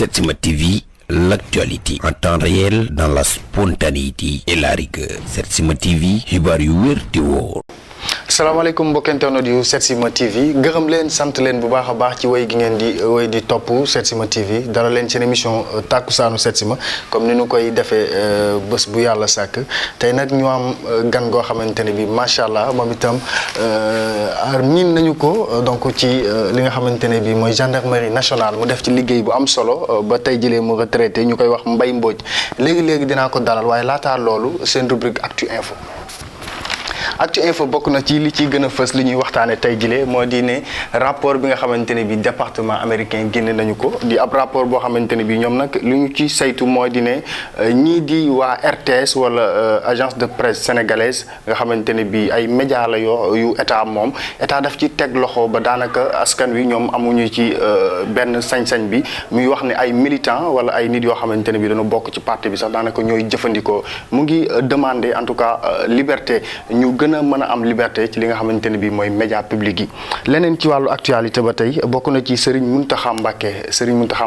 Setsima TV, l'actualité en temps réel dans la spontanéité et la rigueur. Setsima TV, xibaar yu wér te wóor. salaamaaleykum mbokk internet yu Setsima TV gërëm leen sant leen bu baax a baax ci wéy gi ngeen di wéy di topp Setsima TV dara leen seen émission tàkkusaanu Setsima comme ni ñu koy defee bés bu yàlla sàkk tey nag ñu am gan goo xamante ne bi macha allah moom itam miin nañu ko donc ci li nga xamante ne bi mooy gendarmerie nationale mu def ci liggéey bu am solo ba tey jëlee mu retraité ñu koy wax Mbaye Mbodj léegi dinaa ko dalal waaye laataa loolu seen rubrique Actu Info. Actu Info bokk na ci li ci gën a fës li ñuy waxtaane tey jile moo di ne rapport bi nga xamante ne bi département américain génne nañu ko di ab rapport boo xamante ne bi ñoom nag li ñu ci saytu moo di ne ñii di waa RTS wala agence de presse sénégalaise nga xamante ne bi ay média la yu état moom état daf ci teg loxo ba daanaka askan wi ñoom amuñu ci benn sañ-sañ bi muy wax ne ay militants wala ay nit yoo xamante ne bi dañu bokk ci parti bi sax daanaka ñooy jëfandikoo mu ngi demander en tout cas liberté ñu gën a mën a am liberté ci li nga xamante ne bii mooy média public yi leneen ci wàllu actualité ba tey bokk na ci Serigne Mountakha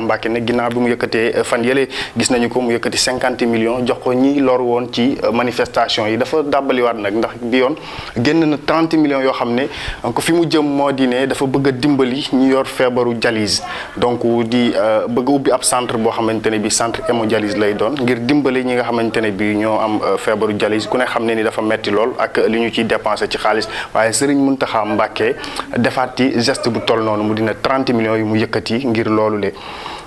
Mbacké ne ginnaaw bi mu yëkkatee fan yële gis nañu ko mu yëkkati 50 millions jox ko ñi lor woon ci manifestation yi dafa dàbbaliwaat nag ndax bi yoon génn na 30 millions yoo xam ne donc fi mu jëm moo di ne dafa bëgg a dimbali ñi yor feebaru dialyse donc di bëgg a ubbi ab centre boo xamante ne bi centre hémodialyse lay doon ngir dimbali ñi nga xamante ne bi ñoo am feebaru dialyse ku ne xam ne ni dafa metti lool ak li ñu ciy dépensé ci xaalis waaye Serigne Mountakha Mbacké defaat ci geste bu toll noonu mu dina 30 millions yu mu yëkkati ngir loolu le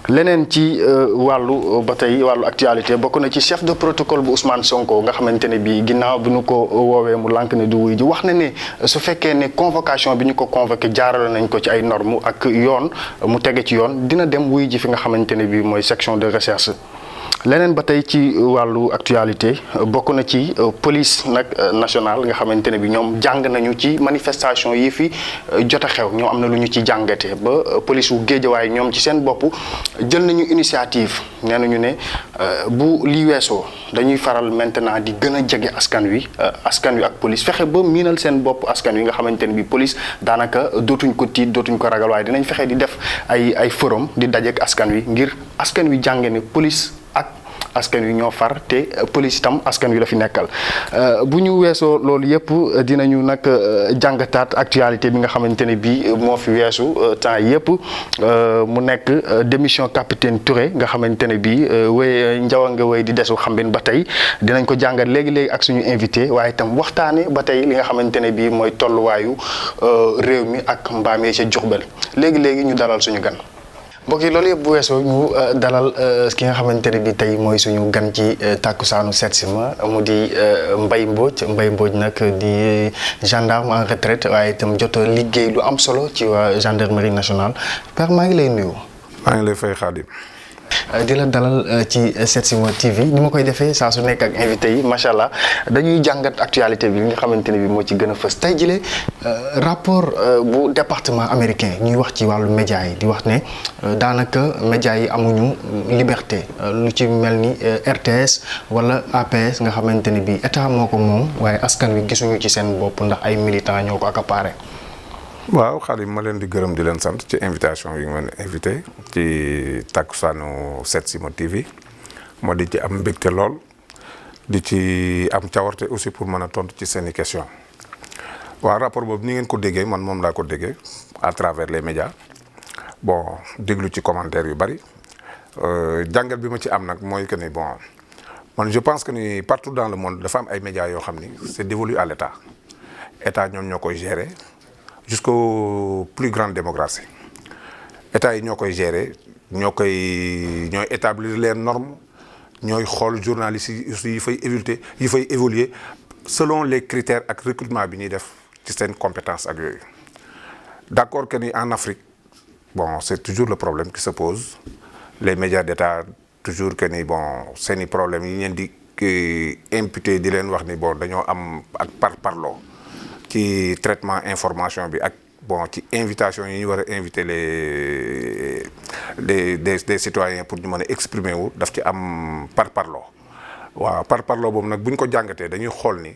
leneen ci wàllu ba tey wàllu actualité bokk na ci chef de protocole bu Ousmane Sonko nga xamante ne bii ginnaaw bi ñu ko woowee mu lànk ne du wuy ji wax na ne su fekkee ne convocation bi ñu ko convoqué jaarale nañ ko ci ay normes ak yoon mu tege ci yoon dina dem wuy ji fi nga xamante ne bii mooy section de recherche. leneen ba tey ci wàllu actualité bokk na ci police nag nationale nga xamante ne bi ñoom jàng nañu ci manifestation yi fi jot a xew ñoom am na lu ñu ci jàngatee ba police wu Géejawaay ñoom ci seen bopp jël nañu initiative nee nañu ne bu lii weesoo dañuy faral maintenant di gën a jege askan wi ak police fexe ba miinal seen bopp askan wi nga xamante ne bi police daanaka dootuñ ko tiit dootuñ ko ragal waaye dinañ fexe di def ay forum di dajeek askan wi ngir askan wi jànge ne police askan wi ñoo far te police itam askan wi la fi nekkal bu ñu weesoo loolu yëpp dinañu nag jàngataat actualité bi nga xamante ne bii moo fi weesu temps yëpp mu nekk démission capitaine Touré nga xamante ne bii wéy njawa nga wéy di desu xambin ba tey dinañ ko jàngat léegi ak suñu invité waaye itam waxtaane ba tey li nga xamante ne bii mooy tolluwaayu réew mi ak mbaam yi ca Jurbel léegi ñu dalal suñu gan. mbokk yi loolu yëpp bu weesoo ñu dalal ki nga xamante ne bi tey mooy suñu gan ci tàkkusaanu Setsima mu di Mbaye Mbodj nag di gendarme en retraite waaye itam jot liggéey lu am solo ci waa gendarmerie nationale père maa ngi lay nuyu. maa ngi lay fay Khadim. di la dalal ci Setsima TV ni ma koy defee saa su nekk ak invité yi macha allah dañuy jàngat actualité bi li nga xamante ne bi moo ci gën a fës tey jëlee rapport bu département américain ñuy wax ci wàllu média yi di wax ne daanaka média yi amuñu liberté lu ci mel ni RTS wala APS nga xamante ne bi état moo ko moom waaye askan wi gisuñu ci seen bopp ndax ay militants ñoo ko accaparé. waaw Khadim ma leen di gërëm di leen sant ci invitation yi nga ma invité ci tàkkusaanu Setsima TV moo di ci am mbégte lool di ci am cawarte aussi pour mën a tontu ci seeni question waaw rapport boobu ni ngeen ko déggee man moom laa ko déggee à travers les médias bon déglu ci commentaire yu bari jàngat bi ma ci am nag mooy que ni bon man je pense que ni partout dans le monde dafa am ay médias yoo xam ni c'est dévolu à état ñoom ñoo koy gérer. Jusqu'aux plus grandes démocraties état yi ñoo koy gérer ñooy établir les normes ñooy xool journalistes yi fay évoluer selon les critères ak recrutement bi ñuy def ci seen compétence ak yooyu d'accord que ni en Afrique bon c'est toujours le problème qui se pose les médias d'état toujours que ni bon seeni problèmes yi ñeen di imputer di leen wax ni bon dañoo am ak parloo ci traitement information bi ak bon ci invitation yi ñu war a inviter les citoyens pour ñu mën a exprimer wu daf ci am parloo waaw parloo boobu nag bu ñu ko jàngatee dañuy xool ni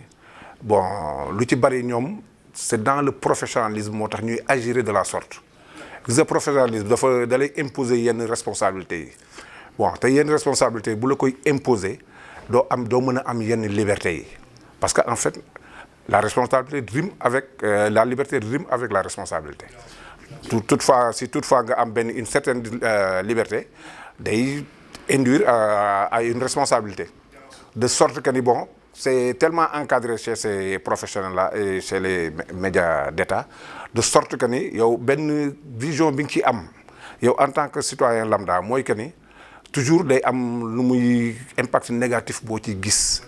bon lu ci bari ñoom c'est dans le professionnalisme moo tax ñuy agir de la sorte gis nga professionnalisme dafa da lay imposer yenn responsabilités yi bon te yenn responsabilités bu la koy imposer doo mën a am yenn liberté yi parce que en fait la responsabilité rime avec la liberté rime avec la responsabilité toutefois nga am une certaine liberté day induire à une responsabilité de sorte que ni bon c'est tellement encadré chez ces professionnels-là et chez les médias d'État de sorte que ni yow benn vision bi nga ci am yow en tant que citoyen lambda mooy que ni toujours day am lu muy impact négatif boo ci gis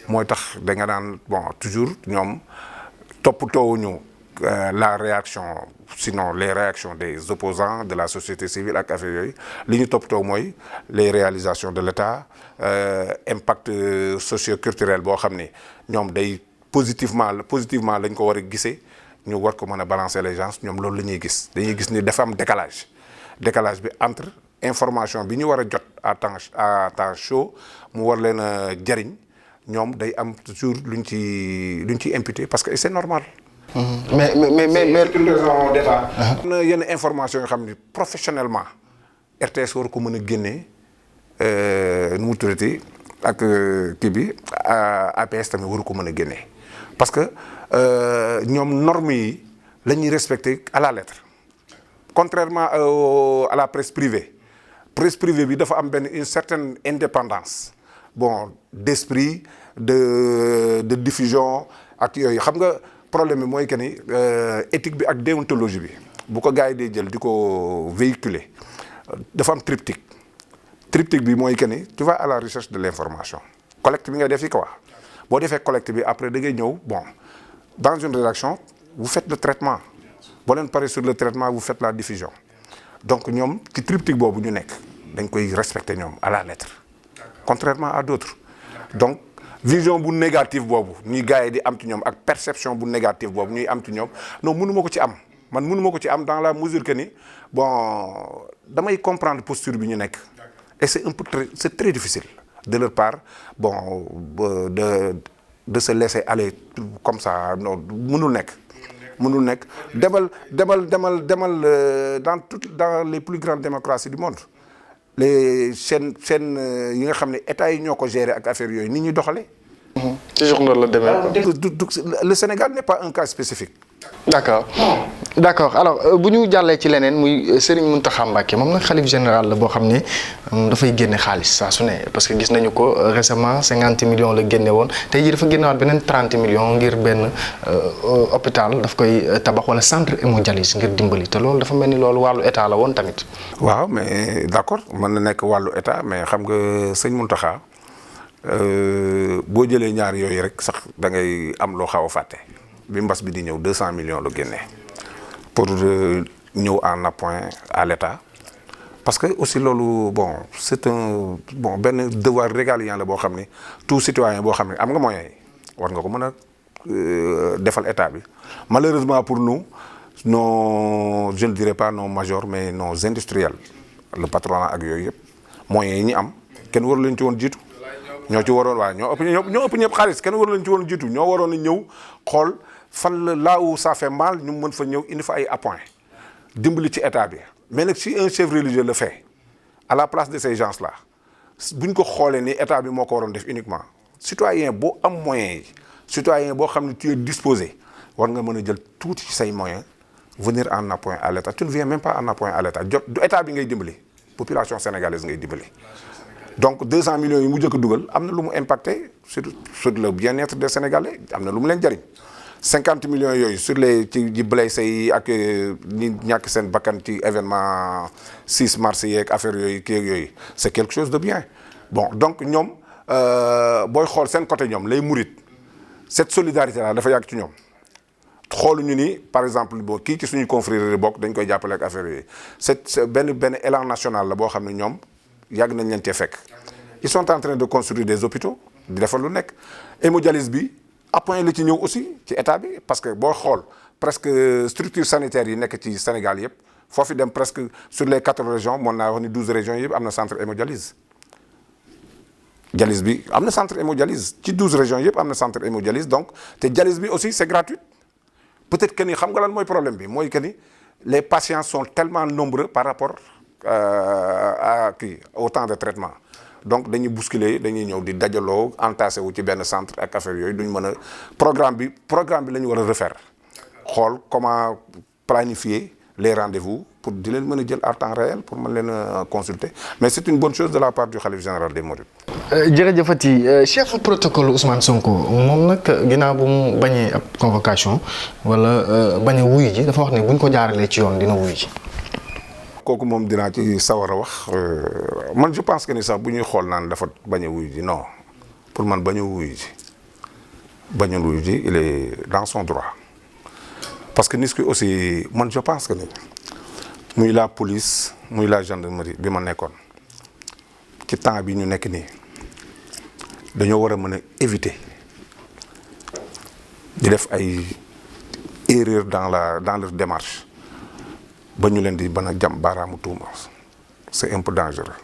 mooy tax da nga naan bon toujours ñoom toppatoowuñu la réaction sinon les réactions des opposants de la société civile ak affaire yooyu li ñu toppatoo mooy les réalisations de l'État impact socio-culturel boo xam ne ñoom day positivement lañ ko war a gisee ñu war ko mën a balancer les gens ñoom loolu la ñuy gis dañuy gis ni dafa am décalage bi entre information bi ñu war a jot à temps chaud mu war leen a jariñ ñoom day am toujours luñ ci imputé parce que c'est normal. mais c'est une raison d'État. am na yenn information yoo xam ni professionnellement RTS war ko mën a génnee nu mu tuddati ak kii bi APS tamit waru ko mën a génnee parce que ñoom normes yi la ñuy respecter à la lettre contrairement à la presse privée bi dafa am une certaine indépendance bon d'esprit de diffusion ak yooyu xam nga problème bi mooy que ni éthique bi ak déontologie bi bu ko gars yi di jël di ko véhiculer dafa am triptyque bi mooy que ni tu vas à la recherche de l'information collecte bi nga def yi quoi boo defee collecte bi après da ngay ñëw bon dans une rédaction vous faites le traitement boo leen paree sur le traitement vous faites la diffusion donc ñoom ci triptyque boobu ñu nekk dañ koy respecter ñoom à la lettre contrairement à d'autres donc vision bu négative boobu ñuy gars yi di am ci ñoom ak perception bu négative boobu ñuy am ci ñoom non mënu ma ko ci am man mënu ma ko ci am dans la mesure que ni bon damay comprendre posture bi ñu nekk et c'est très difficile de leur part bon de se laisser aller comme ça non mënul nekk demal dans les plus grandes démocraties du monde les chaînes yi nga xam ne état yi ñoo ko gérer ak affaire yooyu ni ñuy doxalee. toujours loolu la demee. Le Sénégal n'est pas un cas spécifique. d'accord alors bu ñu jàllee ci leneen muy Serigne Mountakha Mbacké moom nag xalif général la boo xam ne dafay génne xaalis saa su ne parce que gis nañu ko récemment 50 millions la génne woon tey jii dafa génnewaat beneen 30 millions ngir benn hôpital daf koy tabax wala centre hémodialyse ngir dimbali te loolu dafa mel ni loolu wàllu état la woon tamit. waaw mais d'accord mën na nekk wàllu état mais xam nga sëñ Mountakha boo jëlee ñaar yooyu rek sax da ngay am loo xaw a fàtte bi mbas bi di ñëw 200 millions la génne. pour ñëw en appoint à l'État parce que aussi loolu bon c'est un bon benn devoir régalien la boo xam ni tout citoyen boo xam ne am nga moyens yi war nga ko mën a defal état bi malheureusement pour nous nos je ne dirais pas nos majors mais nos industriels le patronat ak yooyu yëpp moyens yi ñu am kenn waru leen ci woon jiitu ñoo ci waroon waaw ñoo ëpp ñëpp xaalis kenn waru leen ci woon jiitu ñoo waroon a ñëw xool fan la là où ça fait mal ñu mën fa ñëw indi fa ay appoint dimbali ci état bi mais nag si un chef religieux le fait à la place de ces gens là buñ ko xoolee ni état bi moo ko waroon def uniquement citoyen boo am moyens yi citoyen boo xam ne tu es disposé war nga mën a jël tuuti ci say moyens venir en appoint à l'état tu ne viens même pas en appoint à l'état jot du état bi ngay dimbali population sénégalaise ngay dimbali donc 200 millions yi mu jëkk dugal am na lu mu impacté sur le bien-être des Sénégalais am na lu mu leen jariñ 50 millions yooyu sur les ci blessés yi ak ñi ñàkk seen bakkan ci événement 6 mars yeeg affaire yooyu kii yooyu c'est quelque chose de bien bon donc ñoom booy xool seen côté ñoom lay murit cette solidarité là dafa yàgg ci ñoom xooluñu ni par exemple boo kii ci suñu confrérie bokk dañ koy jàppale ak affaire yooyu c'est benn élan national la boo xam ne ñoom yàgg nañ leen cee fekk ils sont en train de construire des hôpitaux di defal lu nekk hémodialyse bi appoint la ci ñëw aussi ci état bi parce que boo xool presque structure sanitaire yi nekk ci Sénégal yëpp foofu dem presque sur les 14 régions mën naa wax ni 12 régions yëpp am na centre hémodialyse dialyse bi am na centre hémodialyse ci 12 régions yëpp am na centre hémodialyse donc te dialyse bi aussi c'est gratuit peut-être que ni xam nga lan mooy problème bi mooy que ni les patients sont tellement nombreux par rapport au temps de traitement. Donc dañuy bousculer dañuy ñëw di dajaloo entassé wu ci benn centre ak affaire yooyu duñ mën a programme bi la ñu war a refaire xool comment planifier les rendez-vous pour di leen mën a jël à temps réel pour mën leen a consulter mais c'est une bonne chose de la part du khalife général des Mourides. jërëjëfati chef protocole Ousmane Sonko moom nag ginnaaw bu mu bañee ab convocation wala bañ a wuyu ji dafa wax ne buñ ko jaaralee ci yoon dina wuyu ji. kooku moom dinaa ci sawar a wax man je pense que ni sax bu ñuy xool naan dafa bañ a wuyu ji non pour man bañ a wuyu ji il est dans son droit parce que nit ki aussi man je pense que ni muy la police muy la gendarmerie bi ma nekkoon ci temps bi ñu nekk nii dañoo war a mën a éviter di def ay erreurs dans leur démarche ba ñu leen di mën a jam baaraamu tuuma c'est un peu dangereux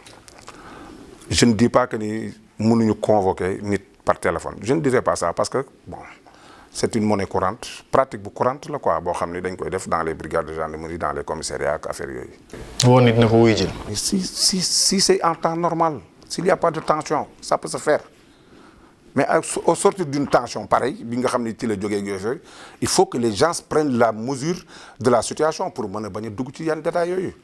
je ne dis pas que ni mënuñu convoquer nit par téléphone je ne dirais pas ça parce que bon c'est une monnaie courante pratique bu courante la quoi boo xam ne dañ koy def dans les brigades de gendarmerie dans les commissariats ak affaire yooyu. woo nit na ko wuyu ji. si c'est en temps normal s'il y a pas de tension ça peut se faire mais au sortir d'une tension pareille bi nga xam ne ci la jógee yooyu il faut que les gens prennent la mesure de la situation pour mën a bañ a dugg ci yenn détails yooyu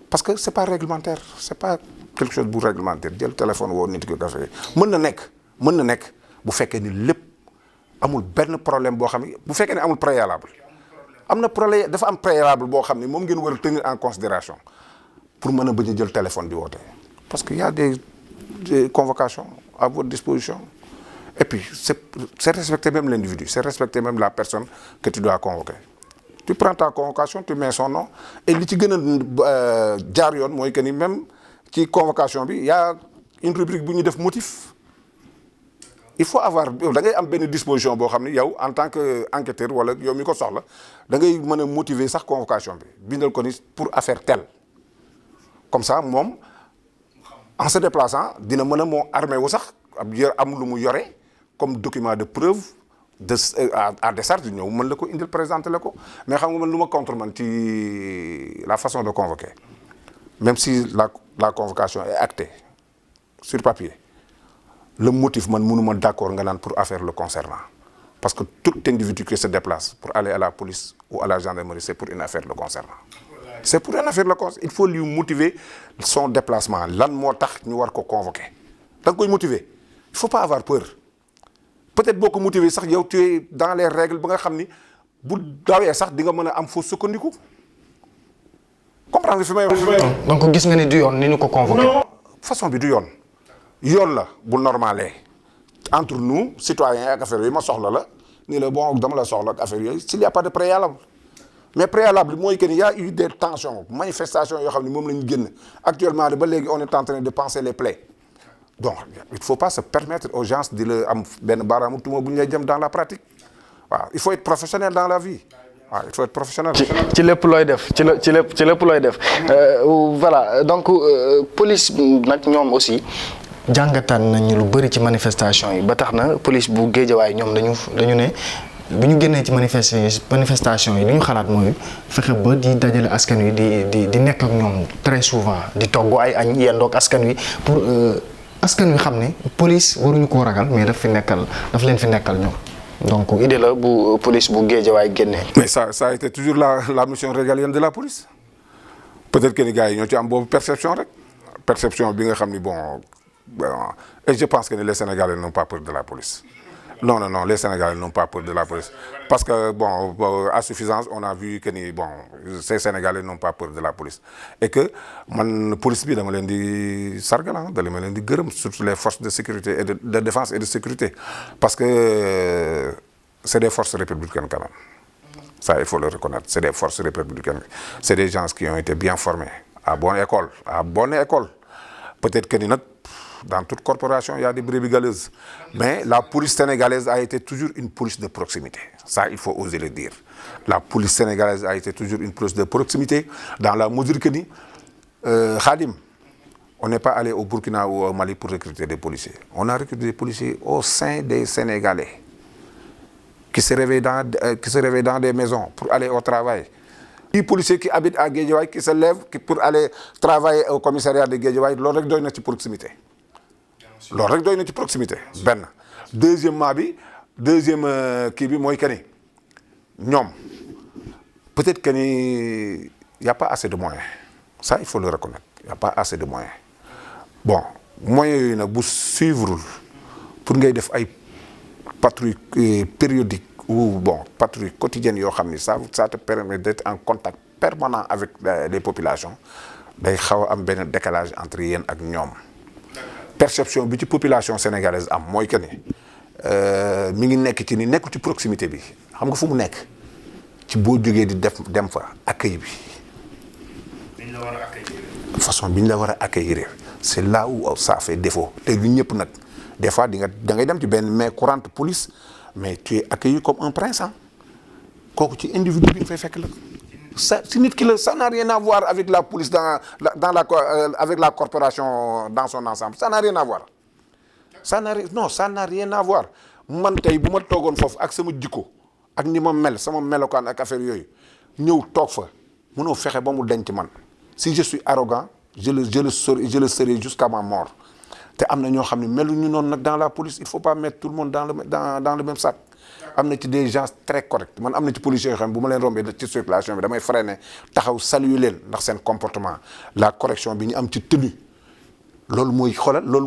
parce que c'est pas réglementaire c'est pas quelque chose bu réglementaire jël téléphone woo nit ki café mën na nekk bu fekkee ni lépp amul benn problème boo xam ne bu fekkee ne amul préalable am na problème dafa am préalable boo xam ne moom ngeen war a tenir en considération pour mën a bañ a jël téléphone di woote parce que y a des convocations à votre disposition. Et puis, c'est respecter même l'individu, c'est respecter même la personne que tu dois convoquer. Tu prends ta convocation, tu mets son nom, et li ci gën a jaar yoon mooy que ni même ci convocation bi y a une rubrique bu ñu def motif. Il faut avoir da ngay am benn disposition boo xam ne yow en tant que enquêteur wala yow mi ko soxla da ngay mën a motiver sax convocation bi bindal ko ni pour affaire telle comme ça moom en se déplaçant dina mën a moo armé wu sax am lu mu yore. Comme document de preuve à décharge ñëw mën la ko indil présenter la ko mais xam nga man lu ma contre man ci la façon de convoquer même si la convocation est actée sur papier le motif man mënuma d'accord nga naan pour affaire le concernant parce que tout individu qui se déplace pour aller à la police ou à la gendarmerie c'est pour une affaire le concernant c'est pour une affaire le concernant il faut lui motiver son déplacement lan moo tax ñu war ko convoquer da nga koy motiver il faut pas avoir peur peut-être boo ko motiver sax yow tu es dans les règles ba nga xam ni bu dawee sax di nga mën a am foo sukkandiku comprendre fi may wax. donc gis nga ni du yoon ni ñu ko convoqué. façon bi du yoon la bu normalé entre nous citoyens ak affaire yooyu ma soxla la ni la bon dama la soxla ak affaire yooyu s'il y a pas de préalable mais préalable mooy que ni y a eu des tensions manifestations yoo xam ne moom la ñu génn actuellement ba léegi on est en train de panser les plaies. Donc, il ne faut pas se permettre aux gens de le am benn baaraamu tuuma bu ñu lay jëm dans la pratique waaw il faut être professionnel dans la vie waaw il faut être professionnel. ci lépp looy def ci lépp looy def voilà donc police nag ñoom aussi jàngataan nañu lu bëri ci manifestation yi ba tax na police bu Géejawaay ñoom dañu ne bu ñu génnee ci manifestation yi li ñu xalaat mooy fexe ba di dajale askan wi di nekk ak ñoom très souvent di togg ay añ yendoog askan wi pour. askan wi xam ne police waruñu koo ragal mais daf leen fi nekkal ñoom donc idée la bu police bu Guédiawaye génnee. mais ça a été toujours la mission régalienne de la police peut-être que ni gars yi ñoo ci am boobu perception bi nga xam ni bon et je pense que les Sénégalais n'ont pas peur de la police. Non, les Sénégalais n'ont pas peur de la police. Parce que, bon, à suffisance, on a vu que ces Sénégalais n'ont pas peur de la police. Et que, la police, dama leen di sargal, dama leen di gërëm, surtout les forces de sécurité et de défense et de sécurité. Parce que c'est des forces républicaines quand même. Ça, il faut le reconnaître. C'est des forces républicaines. C'est des gens qui ont été bien formés, à bonne école. Peut-être que dans toute corporation, il y a des brebis galeuses. Mais la police sénégalaise a été toujours une police de proximité. Ça, il faut oser le dire. La police sénégalaise a été toujours une police de proximité dans la mesure que Khadim, on n'est pas allé au Burkina ou au Mali pour recruter des policiers. On a recruté des policiers au sein des Sénégalais qui se réveillent dans des maisons pour aller au travail. kii policier qui habite à Guédiawaye qui se lève pour aller travailler au commissariat de Guédiawaye loolu rek doy na ci proximité loolu rek doy na ci proximité benn deuxième kii bi mooy que ni ñoom peut-être que ni y a pas assez de moyens ça il faut le reconnaître y a pas assez de moyens bon moyens yooyu nag bu suivre pour ngay def ay patrouille périodique ou bon patrouille quotidienne yoo xam ni ça te permet d'être en contact permanent avec les populations day xaw a am benn décalage entre yéen ak ñoom perception bi ci population sénégalaise am mooy que ni mi ngi nekk ci ni nekkul ci proximité bi xam nga fu mu nekk ci boo jógee di dem fa accueil bi façon bi ñu la war a accueillir c'est là où ça fait défaut te ñun ñëpp nag des fois da ngay dem ci benn main courante police mais tu es accueilli comme un prince kooku ci individu bi nga fay fekk la ça si nit ki la ça n'a rien à voir avec la police avec la corporation dans son ensemble ça n'a rien à voir ça n'a rien à voir man tey bu ma toogoon foofu ak sama jikko ak ni ma mel sama melokaan ak affaire yooyu ñëw toog fa mënoo fexe ba mu denc man si je suis arrogant je le serai jusqu'à ma mort te am na ñoo xam ne meluñu noonu nag dans la police il faut pas mettre tout le monde dans le même sac am na ci des gens très corrects man am na ci policiers yoo xam ne bu ma leen rombee ci circulation bi damay freiner taxaw saluer leen ndax seen comportement la correction bi ñu am ci tenue loolu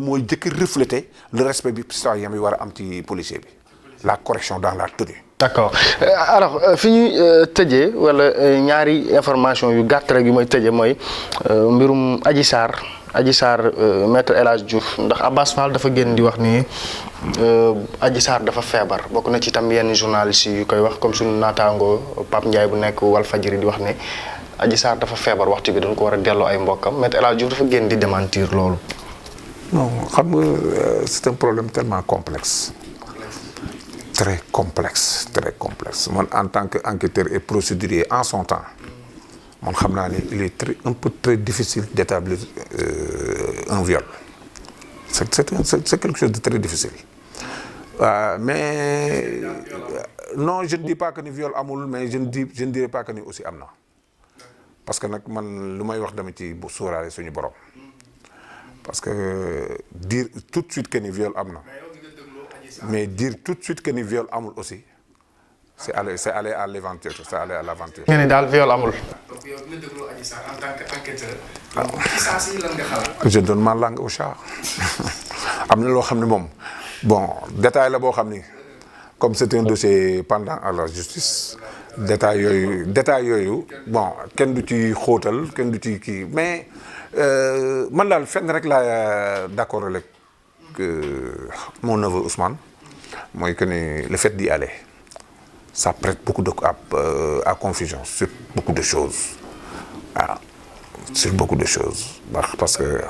mooy jëkk refléter le respect bi citoyen bi war a am ci policier bi la correction dans la tenue. D'accord alors fi ñuy tëjee wala ñaari information yu gàtt rek yu may tëjee mooy mbirum Adji Sarr maître El Hadj Diouf ndax Abbas Fall dafa génn di wax ni Adji Sarr dafa feebar bokk na ci tam yenn journalistes yu koy wax comme suñu naataango Pape Ndiaye bu nekk Walfadjri di wax ne Adji Sarr dafa feebar waxtu bi dañ ko war a delloo ay mbokkam maître El Hadj Diouf dafa génn di démentir loolu. non xam nga c'est un problème tellement complexe. Très complexe man en tant que enquêteur et procédurier en son temps man xam naa ni il est très difficile d'établir un viol c'est quelque chose de très difficile mais non je ne dis pas que ni viol amul mais je ne dirais pas que ni aussi am na parce que nag man lu may wax dama ci bu sóoraale suñu borom parce que dire tout de suite que ni viol am na mais dire tout de suite que ni viol amul aussi c'est aller à l'aventure c'est aller à l'aventure. nga ne daal viol amul. donc yow dina déglu Adji Sarr en tant qu'enquêteur. saa si lan nga xalaat. je donne ma langue au chat am na loo xam ne moom bon détail la boo xam ni comme c'est un dossier pendant à la justice détail yooyu bon kenn du ci xóotal kenn du ci kii mais man daal fenn rek laa d'accord avec mon neveu Ousmane mooy que ni le fait d'y aller ça prête beaucoup à confusion sur beaucoup de choses sur beaucoup de choses parce que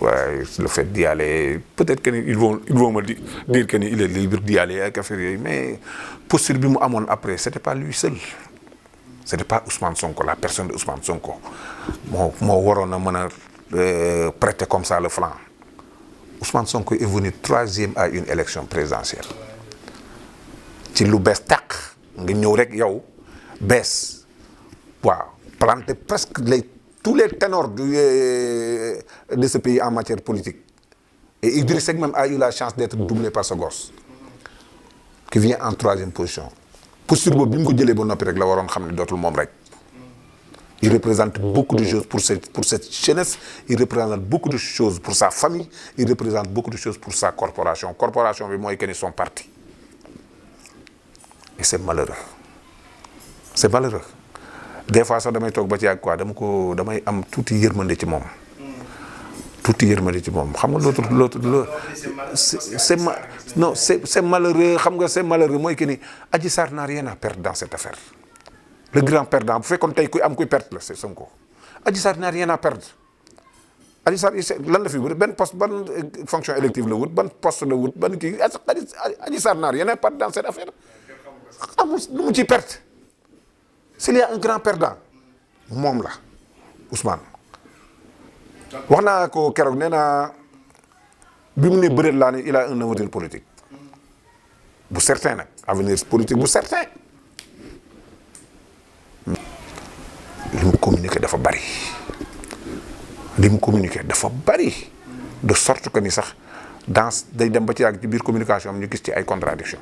ouais, le fait d'y aller peut-être que ils vont me dire que ni il est libre d'y aller ak affaire yooyu mais posture bi mu amoon après c'était pas lui seul c'était pas Ousmane Sonko la personne de Ousmane Sonko moo waroon a mën a prêter comme ça le flanc Ousmane Sonko est venu 3e à une élection présidentielle ci lu bees tàq nga ñëw rek yow bees waaw planter presque tous les ténors de ce pays en matière politique et Idriss Seck même a eu la chance d'être doublé par ce gosse qui vient en 3e position posture boobu bi mu ko jëlee ba noppi rek la waroon xam ne dootul moom rek il représente beaucoup de choses pour cette jeunesse il représente beaucoup de choses pour sa famille il représente beaucoup de choses pour sa corporation bi mooy que ni son parti et c'est malheureux des fois sax damay toog ba ci yàgg quoi damay am tuuti yërmande ci moom xam nga l'autre c'est malheureux xam nga c'est malheureux mooy que ni Adji Sarr n'a rien à perdre dans cette affaire le grand perdant bu fekkoon tey kuy perte la c'est Sonko Adji Sarr n'a rien à perdre Adji Sarr lan la fi wut benn poste ban fonction élective la wut ban poste la wut ban kii Adji Sarr n'a rien à perdre dans cette affaire amul lu mu ciy perte s'il y a un grand perdant moom la Ousmane wax naa ko keroog nee naa bi mu ne bëreet laa ne il a un avenir politique bu certain nag avenir politique bu certain bari li mu communiqué dafa bari de sorte que ni sax dans day dem ba ci yàgg ci biir communication am ñu gis ci ay contradiction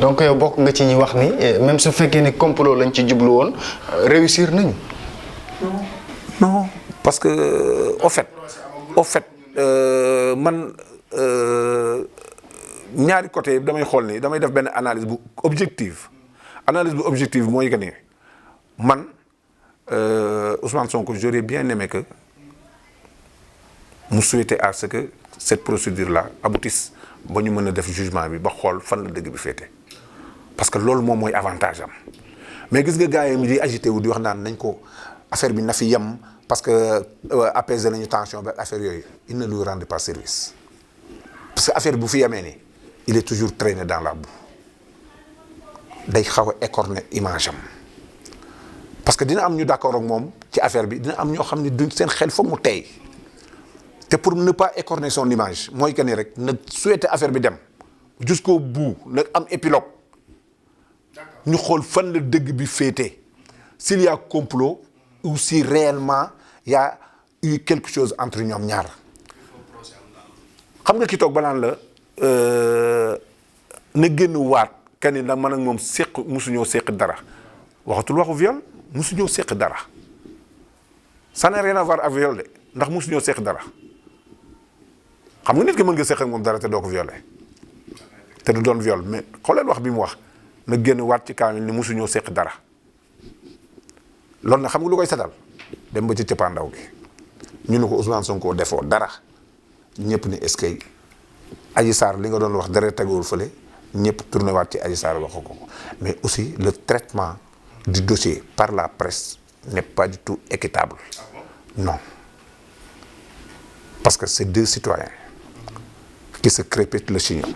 donc yow bokk nga ci ñi wax ni même su fekkee ni complot lañ ci jublu woon réussir nañu. non parce que au fait man ñaari côté damay xool ni damay def benn analyse bu objective mooy que ni man Ousmane Sonko j'aurais bien aimé que mu souhaiter à ce que cette procédure là aboutisse ba ñu mën a def jugement bi ba xool fan la dëgg bi féete parce que loolu moom mooy avantage am mais gis nga gars yi di agité wu di wax naan nañ ko affaire bi na fi yem parce que apaiser nañu tension ba affaire yooyu il ne lui rend pas service parce que affaire bu fi yemee nii il est toujours traîné dans la boue day xaw a écorner image am parce que dina am ñu d'accord ak moom ci affaire bi dina am ñoo xam ne duñ seen xel foog mu tey te pour ne pas écorner son image mooy que ni rek na souhaiter affaire bi dem jusqu'au bout na am épilogue ñu xool fan la dëgg bi féete s'il y a complot ou si réellement y a eu quelque chose entre ñoom ñaar xam nga ki toog ba naan la na génn waat kenn ni la man ak moom séq musuñoo séq dara waxatul waxu viol musuñoo séq dara ça n'a rien à voir ak viol de ndax musuñoo séq dara xam nga nit ki mën nga séq ak moom dara te doo ko violé te du doon viol mais xooleen wax bi mu wax na génn waat ci kaamil ni musuñoo séq dara loolu nag xam nga lu koy setal dem ba ci cëppaandaw gi ñu ne ko Ousmane Sonko defoo dara ñëpp ni est-ce que Adji Sarr li nga doon wax dara teguwul fële ñëpp tourné waat ci Adji Sarr wax ko mais aussi le traitement du dossier par la presse n'est pas du tout équitable non parce que c'est deux citoyens qui se crépitent le chignon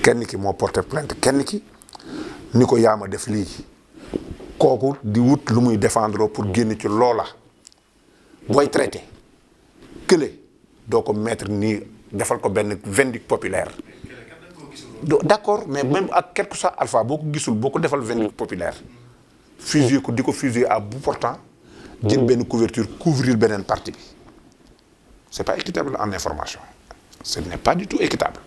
kenn ki moo porté plainte kenn ki ni ko yaama def lii kooku di wut lu muy défendre pour génn ci loola booy traité kële doo ko mettre nii defal ko benn vindicte populaire d'accord mais même ak quelque soit alpha boo ko gisul boo ko defal vindicte populaire fusiller ko di ko fusiller à bout portant jël benn couverture couvrir beneen partie bi c'est pas équitable en information ce n'est pas du tout équitable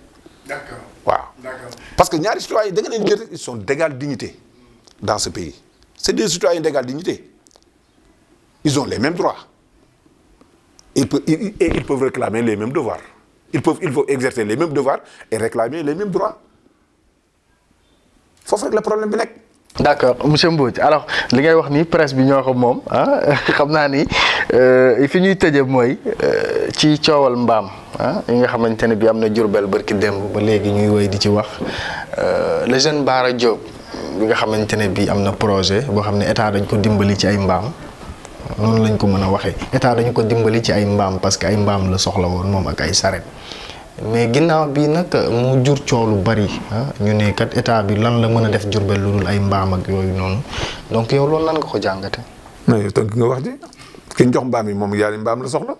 D'accord. waaw D'accord. parce que ñaari citoyens da nga leen jël ils sont d'égale dignité dans ce pays c'est des citoyens d'égale dignité ils ont les mêmes droits ils peuvent réclamer les mêmes devoirs ils peuvent exercer les mêmes devoirs et réclamer les mêmes droits foofu rek la problème bi nekk. d'accord monsieur Mbodj alors li ngay wax ni presse bi ñoo ko moom ah xam naa ni fi ñuy tëjee mooy ci coowal mbaam yi nga xamante ne bi am na Jurbel barki démb ba léegi ñuy woy di ci wax le jeune Bara Diop bi nga xamante ne bi am na projet boo xam ne état dañ ko dimbali ci ay mbaam noonu lañ ko mën a waxee état dañu ko dimbali ci ay mbaam parce que ay mbaam la soxla woon moom ak ay saret mais ginnaaw bi nag mu jur coow lu bari ñu ne kat état bi lan la mën a def Jurbel lu dul ay mbaam ak yooyu noonu donc yow loolu lan nga ko jàngate. non yow tënk nga wax ji ki ñu jox mbaam yi moom yaa ni mbaam la soxla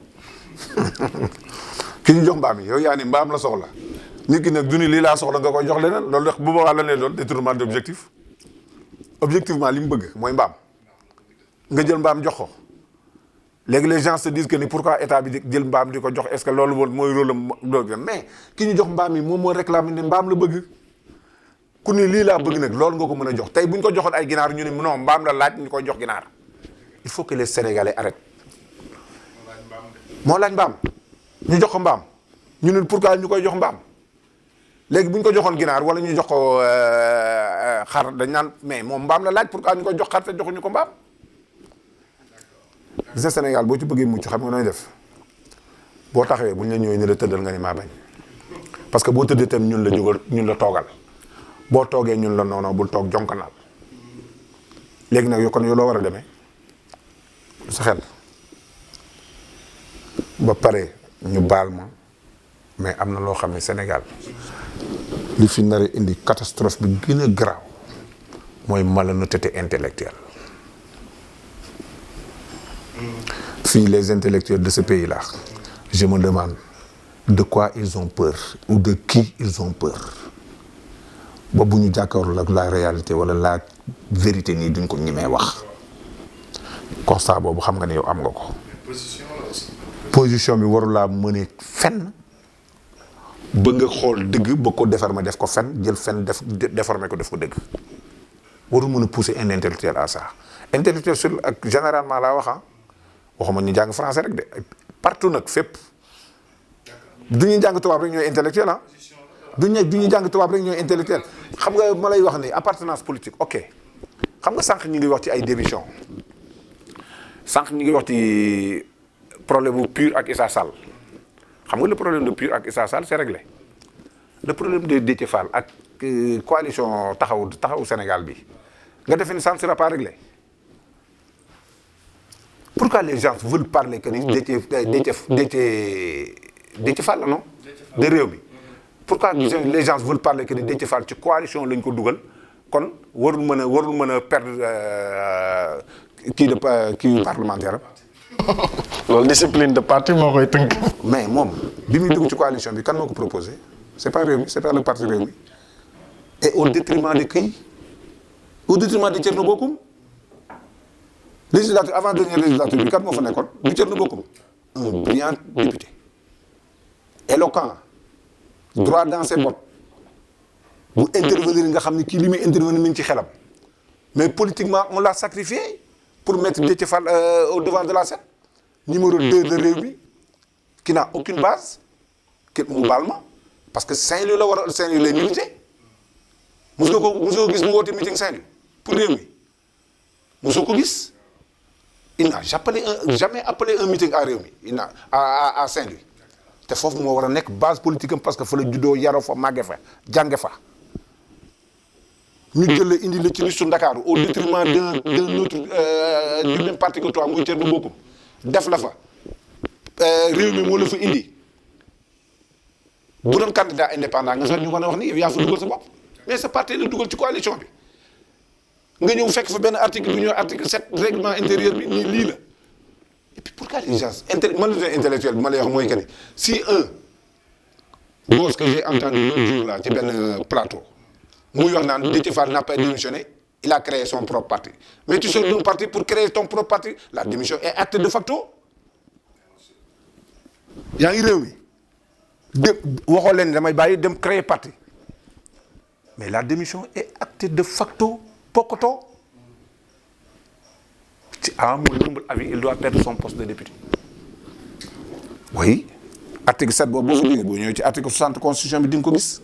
ki ñu jox mbaam yi yow yaa ni mbaam la soxla nit ki nag du ni lii laa soxla nga koy jox leneen loolu bu boobaa la ne doon détournement d'objectif objectivement li mu bëgg mooy mbaam nga jël mbaam jox ko. léegi les gens se disent que ni pourquoi état bi di jël mbaam di ko jox est-ce que loolu woon mooy rôle am mais ki ñu jox mbaam yi moom moo réclame ne mbaam la bëgg ku ni lii laa bëgg nag loolu nga ko mën a jox tey bu ñu ko joxoon ay ginaar ñu ne non mbaam la laaj ñu koy jox ginaar il faut que les Sénégalais arrêtent moo laaj mbaam ñu jox ko mbaam ñu ne pourquoi ñu koy jox mbaam léegi bu ñu ko joxoon ginaar wala ñu jox ko xar dañ naan mais moom mbaam la laaj pourquoi ñu koy jox xar te joxuñu ko mbaam. gis nga Sénégal boo ci bëggee mucc xam nga nooy def boo taxawee bu ñu la ñëwee ni la tëddal nga ni maa bañ parce que boo tëddee tam ñun la jógal ñun la toogal boo toogee ñun la noonu bul toog jonkanaal léegi nag kon yow loo war a demee sa xel ba pare ñu baal ma mais am na loo xam ne Sénégal li fi nar a indi catastrophe bi gën a garaaw mooy malhonnêteté intellectuelle. Fii les intellectuels de ce pays-là je me demande de quoi ils ont peur ou de qui ils ont peur ba bu ñu jàkkaarloo ak la réalité wala la vérité nii duñ ko ñemee wax constat boobu xam nga ne yow am nga ko. position la aussi. position bi warulaa mëne fenn ba nga xool dëgg ba ko déformer def ko fen jël fen déformer ko def ko dëgg warul mën a pousser un intellectuel à ça. intellectuel sur ak généralement laa wax waxuma ñu jàng français rek de partout nag fépp du ñu jàng tubaab rek ñooy intellectuel du ñu jàng tubaab rek ñooy intellectuel xam nga ma lay wax ni appartenance politique ok xam nga sànq ñu ngi wax ci ay démission sànq ñu ngi wax ci problème bu PUR ak Issa Sall xam nga le problème de PUR ak Issa Sall c'est réglé le problème de Déthié Fall ak coalition taxawu Sénégal bi nga defe ni ça ne sera pas réglé pourquoi les gens veulent parler que ni Déthié Fall la non de réew mi pourquoi les gens veulent parler que ni Déthié Fall ci coalition lañ ko dugal kon warul mën a perdre kii parlementaire loolu discipline de parti moo koy tënk. mais moom bi muy dugg ci coalition bi kan moo ko proposé c'est pas Rewmi c'est pas le parti Rewmi et au détriment de qui au détriment de Thierno Bocoum législature avant dernière législature bi kan moo fa nekkoon du Thierno Bocoum un brillant député éloquent droit dans ses bottes bu intervenir nga xam ne kii li muy intervenir mi ngi ci xelam mais politiquement on l'a sacrifié pour mettre Déthié Fall au devant de la scène numéro 2 de Rewmi qui n'a aucune base mu baal ma parce que Saint-Louis la war a Saint-Louis lay milité mosoo ko gis mu woote meeting Saint-Louis pour Rewmi mosoo ko gis il n'a jamais appelé un meeting à Rewmi il n'a à Saint-Louis te foofu moo war a nekk base politique am parce que fa la juddoo yaroo fa màgge fa jànge fa ñu jël la indi la ci listu Ndakaaru au détriment d'un autre du même parti que toi muy Thierno Bocoum def la fa Rewmi moo la fa indi bu doon candidat indépendant nga sax ñu mën a wax ni yow yaa fa dugal sa bopp mais sa parti la dugal ci coalition bi nga ñëw fekk fa benn article bu ñuy wax article 7 règlement intérieur bi nii lii la et puis pourquoi les gens malheureusement intellectuel bi ma lay wax mooy que ni si un boss que j'ai entendu l'autre jour là ci benn plateau muy wax naan Déthié Fall n'a pas démissionné il a créé son propre parti mais tu sors d'un parti pour créer ton propre parti la démission est acte de facto yaa ngi Rewmi waxoo leen damay bàyyi dem créer parti mais la démission est acte de facto pokoto à mon humble avis il doit perdre son poste de député oui article 7 boobu boo fa jógee boo ñëwee ci article 60 constitution bi di nga ko gis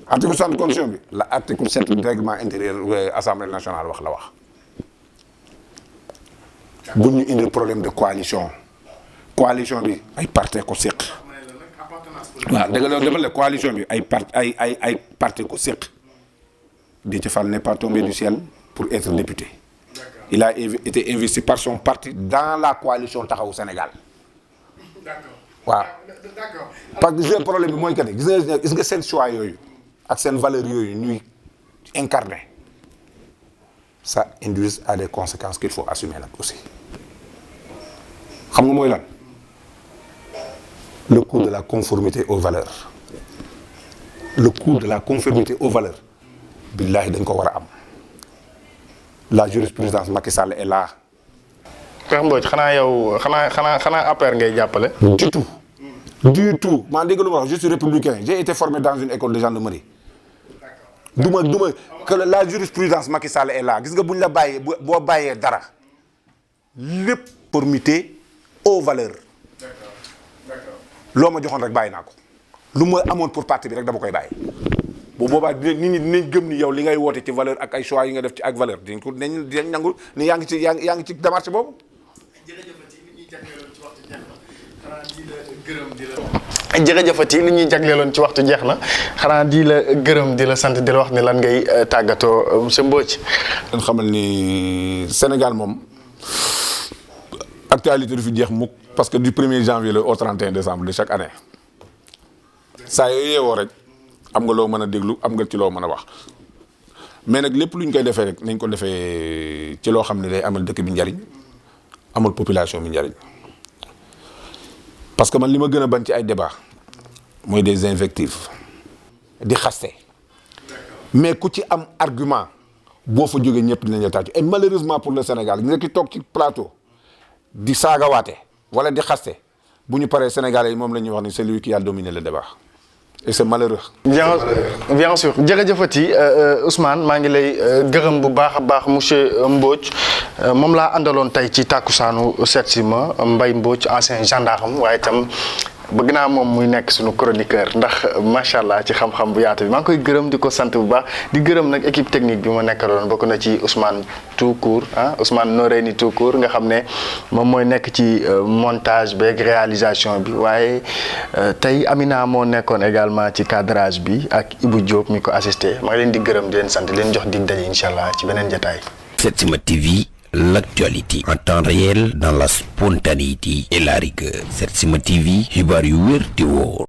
article 60 constitution bi la article 7 règlement intérieur assemblée nationale wax la wax bu ñu indil problème de coalition bi ay parti ko séq waaw dëgg la dafa la coalition bi ay parti ko séq Déthié Fall n'est pas tombé du ciel pour être député il a été investi par son parti dans la coalition Taxawu Sénégal waaw parce que gis problème bi mooy que ni gis nga seen choix yooyu ak seen valeurs yooyu ñuy incarner ça induit à des conséquences qu'il faut assumer nag aussi xam nga mooy lan le coût de la conformité aux valeurs billahi dañ ko war a am la jurisprudence Macky Sall est là. Père Mbodj xanaa yow xanaa APR ngay jàppale. du tout maa dégg lu ma wax je suis républicain j'ai été formé dans une école de gendarmerie. duma que la jurisprudence Macky Sall est là gis nga buñ la bàyyee boo bàyyee dara lépp conformité aux valeurs. loo ma joxoon rek bàyyi naa ko lu ma amoon pour parti bi rek dama koy bàyyi bu boobaa nit ñi dinañ gëm ni yow li ngay woote ci valeur ak ay choix yi nga def ci ak valeur dinañ nangu ni yaa ngi ci démarche boobu. jërëjëfati nit ñuy jagleeloon ci waxtu jeex na xanaa di la gërëm di la sant di la wax ni lan ngay tàggatoo monsieur Mbodj. dañ xamal ni Sénégal moom actualité du fi jeex mukk parce que du 1er janvier au 31 décembre de chaque année saa yooyu yeewoo rek am nga loo mën a déglu am nga ci loo mën a wax mais nag lépp lu ñu koy defee rek nañ ko defee ci loo xam ne day amal dëkk bi njariñ amal population bi njariñ parce que man li ma gën a bañ ci ay débat mooy des invectives di xaste mais ku ci am argument boo fa jógee ñëpp dinañ la tàccu et malheureusement pour le Sénégal ñu ki toog ci plateau di saagawaate wala di xaste bu ñu paree Sénégalais yi moom la ñuy wax ni c'est lui qui a dominé le débat et c'est malheureux. bien sûr jërëjëfati Ousmane maa ngi lay gërëm bu baax a baax monsieur Mbodj moom laa àndaloon tey ci tàkkusaanu seet si ma Mbaye Mbodj ancien gendarme waaye itam bëgg naa moom muy nekk suñu chroniqueur ndax macha allah ci xam-xam bu yaatu bi maa ngi koy gërëm di ko sant bu baax di gërëm nag équipe technique bi ma nekkaloon bokk na ci Ousmane tout court Ousmane Noreyni tout court nga xam ne moom mooy nekk ci montage beeg réalisation bi waaye tey Amina moo nekkoon également ci cadrage bi ak Ibou Diop mi ko assisté maa ngi leen di gërëm di leen sant di leen jox dig daje incha allah ci beneen jotaay. Setsima TV, l'actualité en temps réel dans la spontanéité et la rigueur. Setsima TV, xibaar yu wér te wóor.